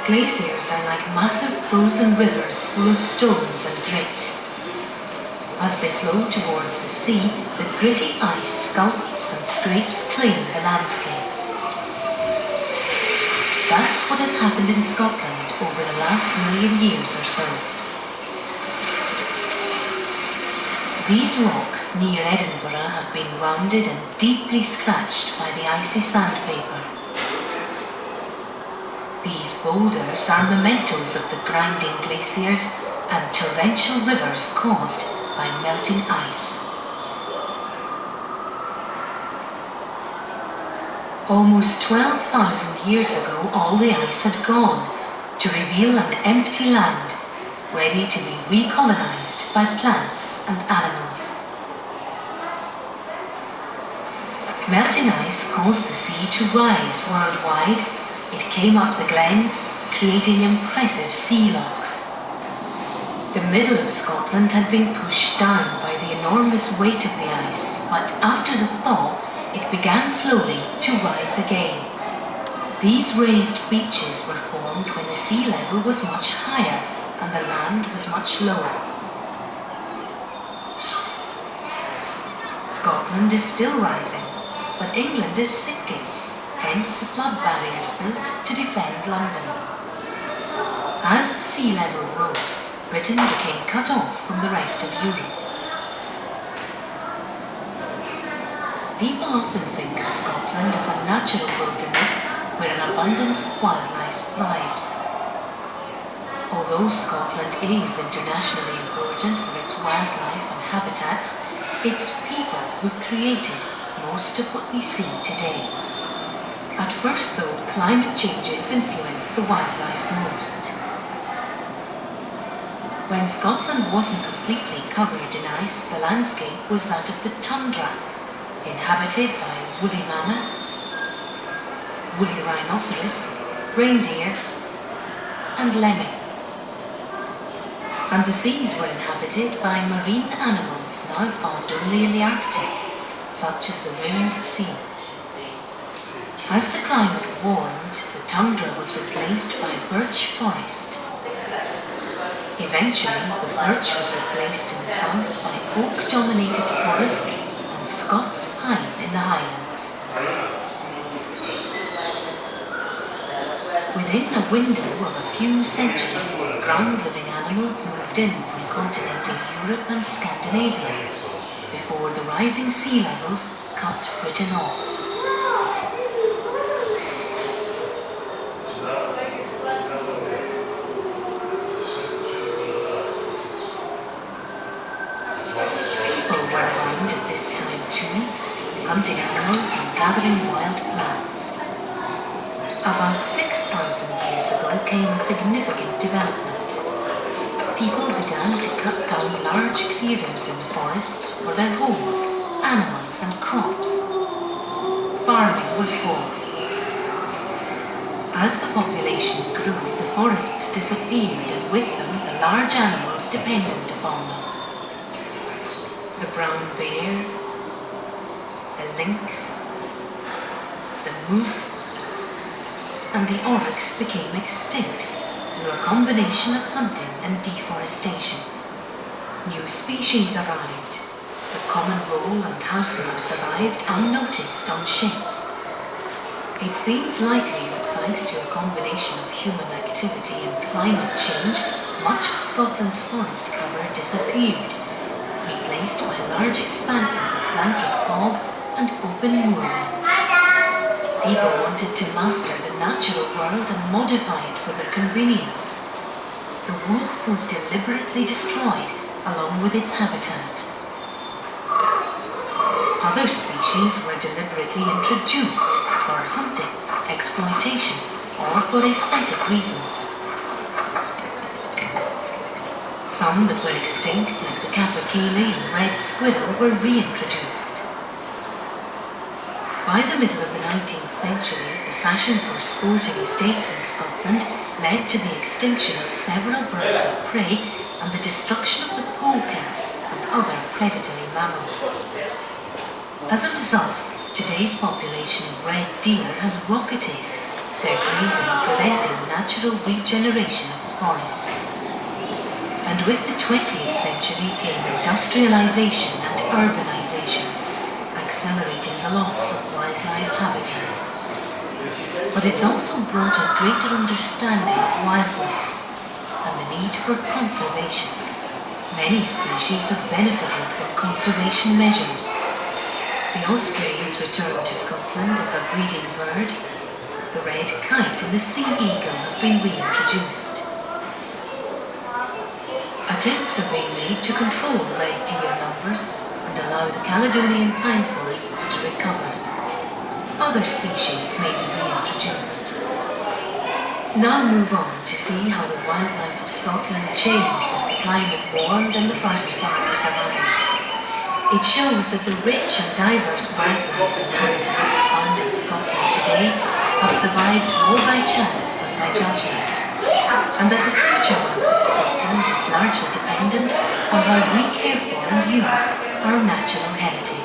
Glaciers are like massive frozen rivers full of stones and grit. As they flow towards the sea, the gritty ice sculpts and scrapes clean the landscape. That's what has happened in Scotland over the last million years or so. These rocks near Edinburgh have been rounded and deeply scratched by the icy sandpaper. These boulders are mementos of the grinding glaciers and torrential rivers caused by melting ice. Almost 12,000 years ago, all the ice had gone, to reveal an empty land, ready to be recolonized by plants and animals. Melting ice caused the sea to rise worldwide. It came up the glens, creating impressive sea locks. The middle of Scotland had been pushed down by the enormous weight of the ice, but after the thaw, it began slowly to rise again. These raised beaches were formed when the sea level was much higher and the land was much lower. Scotland is still rising, but England is sinking, hence the flood barriers built to defend London. As the sea level rose, Britain became cut off from the rest of Europe. People often think of Scotland as a natural wilderness where an abundance of wildlife thrives. Although Scotland is internationally important for its wildlife and habitats, it's people who've created most of what we see today. At first though, climate changes influence the wildlife most. When Scotland wasn't completely covered in ice, the landscape was that of the tundra, inhabited by woolly mammoth, woolly rhinoceros, reindeer and lemming. And the seas were inhabited by marine animals now found only in the Arctic, such as the ringed seal. As the climate warmed, the tundra was replaced by birch forest. Eventually, the birch was replaced in the south by oak-dominated forest and Scots pine in the Highlands. Within a window of a few centuries, ground-living animals moved in from continental Europe and Scandinavia, before the rising sea levels cut Britain off. Hunting animals and gathering wild plants. About 6,000 years ago came a significant development. People began to cut down large clearings in the forest for their homes, animals and crops. Farming was born. As the population grew, the forests disappeared and with them the large animals dependent upon them. The brown bear, the lynx, the moose, and the oryx became extinct through a combination of hunting and deforestation. New species arrived. The common vole and house mouse arrived unnoticed on ships. It seems likely that thanks to a combination of human activity and climate change, much of Scotland's forest cover disappeared, replaced by large expanses of blanket bog and open moorland. People wanted to master the natural world and modify it for their convenience. The wolf was deliberately destroyed along with its habitat. Other species were deliberately introduced for hunting, exploitation, or for aesthetic reasons. Some that were extinct, like the capercaillie and red squirrel, were reintroduced. By the middle of the 19th century, the fashion for sporting estates in Scotland led to the extinction of several birds of prey and the destruction of the polecat and other predatory mammals. As a result, today's population of red deer has rocketed, Their grazing prevented natural regeneration of forests. And with the 20th century came industrialization and urbanization, accelerating the loss of wildlife habitat. But it's also brought a greater understanding of wildlife and the need for conservation. Many species have benefited from conservation measures. The osprey is returned to Scotland as a breeding bird. The red kite and the sea eagle have been reintroduced. Attempts are being made to control red deer numbers and allow the Caledonian pine forests to recover. Other species may be reintroduced. Now move on to see how the wildlife of Scotland changed as the climate warmed and the first farmers arrived. It shows that the rich and diverse wildlife and habitats found in Scotland today have survived more by chance than by judgment, and that the future wealth of Scotland is largely dependent on how we care for and use our natural heritage.